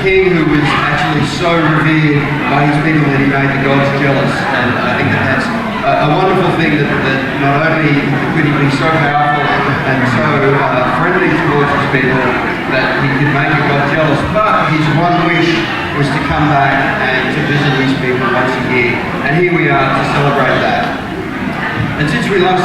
king who was actually so revered by his people that he made the gods jealous. And I think that that's a wonderful thing that not only could he be so powerful and so friendly towards his people that he could make a god jealous, but his one wish was to come back and to visit his people once a year. And here we are to celebrate that. And since we last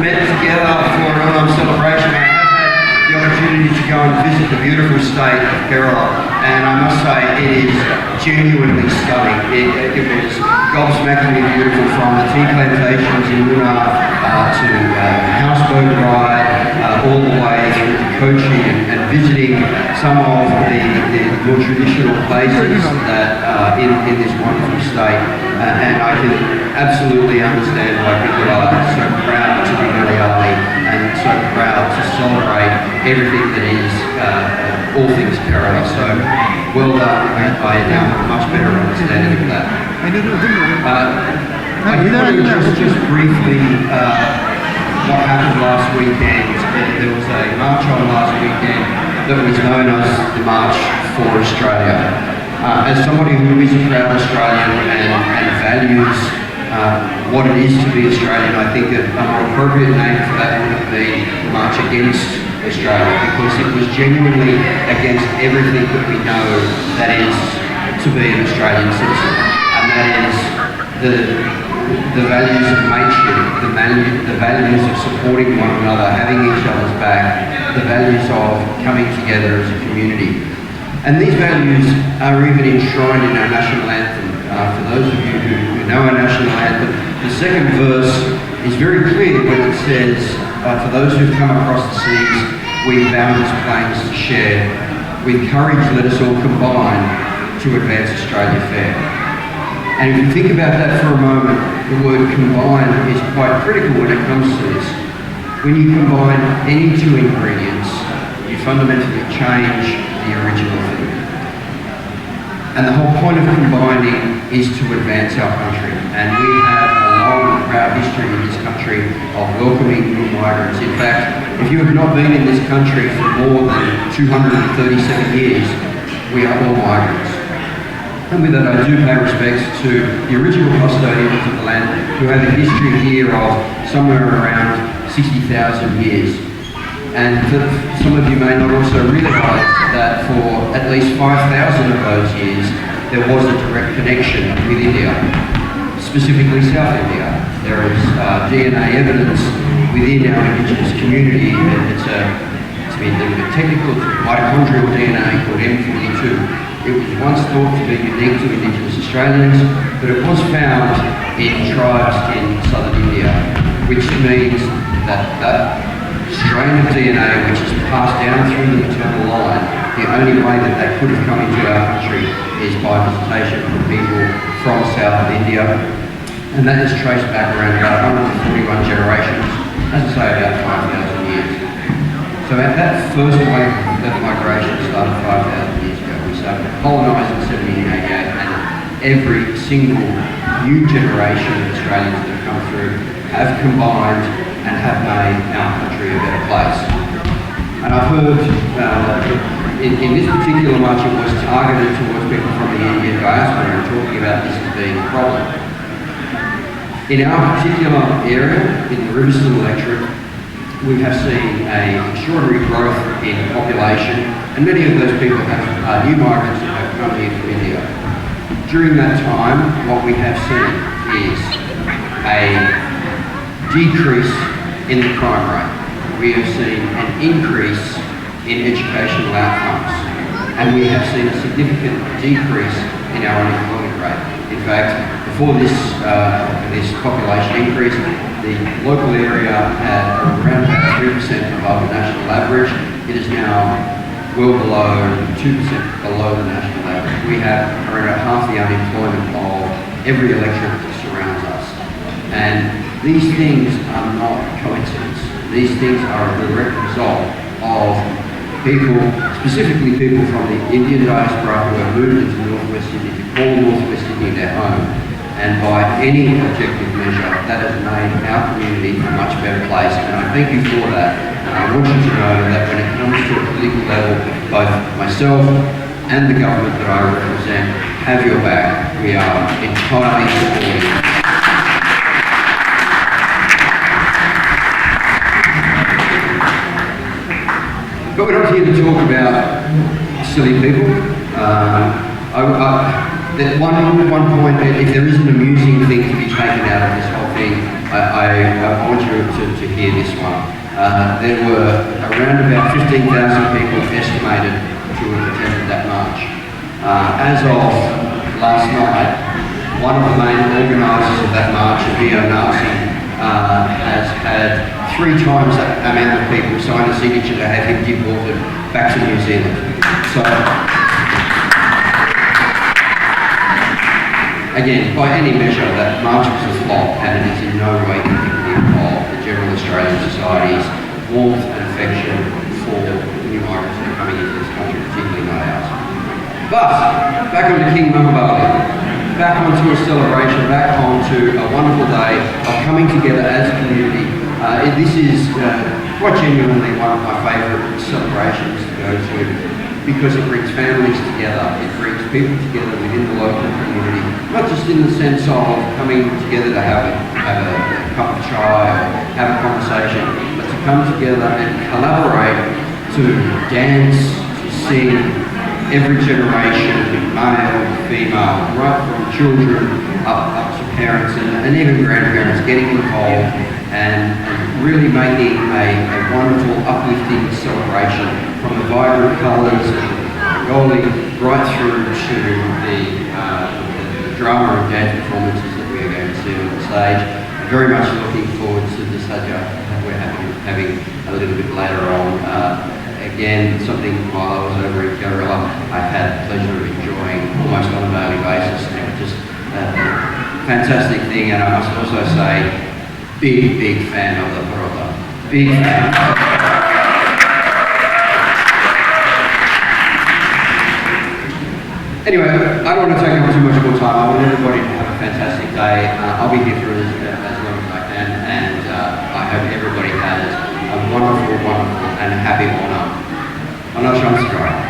met together for an Onam celebration, I have had the opportunity to go and visit the beautiful state of Kerala, and I must say it is genuinely stunning. It was gobsmackingly beautiful, from the tea plantations in Onam to houseboat ride, all the way through to coaching and visiting some of the more traditional places that in this wonderful state. And I can absolutely understand why people are so proud to be Malayalee and so proud to celebrate everything that is all things Kerala. So well done. I now have a much better understanding of that. I did want to just briefly what happened last weekend. There was a march on last weekend that was known as the March for Australia. As somebody who is a proud Australian and values what it is to be Australian, I think that a more appropriate name for that would have been the March Against Australia, because it was genuinely against everything that we know that is to be an Australian citizen, and that is the values of mateship, the values of supporting one another, having each other's back, the values of coming together as a community. And these values are even enshrined in our national anthem. For those of you who know our national anthem, the second verse is very clear when it says, for those who've come across the seas, we've boundless plains to share. With courage let us all combine to advance Australia fair. And if you think about that for a moment, the word combine is quite critical when it comes to this. When you combine any two ingredients, you fundamentally change the original thing. And the whole point of combining is to advance our country. And we have a long and proud history in this country of welcoming new migrants. In fact, if you have not been in this country for more than 237 years, we are all migrants. And with that, I do pay respects to the original custodians of the land who have a history here of somewhere around 60,000 years. And some of you may not also realise that for at least 5,000 of those years, there was a direct connection with India, specifically South India. There is DNA evidence within our Indigenous community. It's to be a little bit technical, mitochondrial DNA called M42. It was once thought to be unique to Indigenous Australians, but it was found in tribes in southern India, which means that that strain of DNA which is passed down through the maternal line, the only way that they could have come into our country is by visitation from people from south of India, and that is traced back around about 141 generations, as I say, about 5,000 years. So at that first wave of migration started 5,000 years ago. We started colonising in 1788, and every single new generation of Australians that have come through have combined and have made our country a better place. And I've heard in this particular march it was targeted towards people from the Indian diaspora and talking about this as being a problem. In our particular area, in the Riverstone electorate, we have seen an extraordinary growth in population, and many of those people are new migrants that have come here from India. During that time, what we have seen is a decrease in the crime rate. We have seen an increase in educational outcomes, and we have seen a significant decrease in our unemployment rate. In fact, before this population increase, the local area had around about 3% above the national average. It is now well below 2% below the national average. We have around half the unemployment of every electorate that surrounds us. And these things are not coincidence. These things are a direct result of people, specifically people from the Indian diaspora who have moved into Northwest India, to call Northwest India their home. And by any objective measure, that has made our community a much better place. And I thank you for that. And I want you to know that when it comes to a political level, both myself, and the government that I represent have your back. We are entirely supportive. But we're not here to talk about silly people. That one point, if there is an amusing thing to be taken out of this whole thing, I want you to hear this one. There were around about 15,000 people estimated to have attended that march. As of last night, one of the main organisers of that march, a neo-Nazi, has had 3 times that amount of people sign a signature to have him deported back to New Zealand. So, again, by any measure, that march was a flop, and it is in no way indicative of the general Australian society's warmth and affection for new migrants that are coming into this country, particularly not ours. But, back onto King Malayalee, back onto a celebration, back onto a wonderful day of coming together as a community. This is quite genuinely one of my favourite celebrations to go to, because it brings families together, it brings people together within the local community, not just in the sense of coming together to have a cup of chai or have a conversation, but to come together and collaborate, to dance, to sing, every generation, male, female, right from children up to parents and even grandparents getting involved and really making a wonderful, uplifting celebration, from the vibrant colours and rolling right through to the drama and dance performances that we are going to see on the stage. I'm very much looking forward to the Sajja that we're having a little bit later on. Again, something while I was over in Kerala, I've had the pleasure of enjoying almost on a daily basis, and it was just a fantastic thing. And I must also say, big fan of the parota. Big fan. Anyway, I don't want to take up too much more time. I want everybody to have a fantastic day. I'll be here for as long as I can, and I hope everybody has a wonderful and happy Onam. I'm not sure I'm sorry.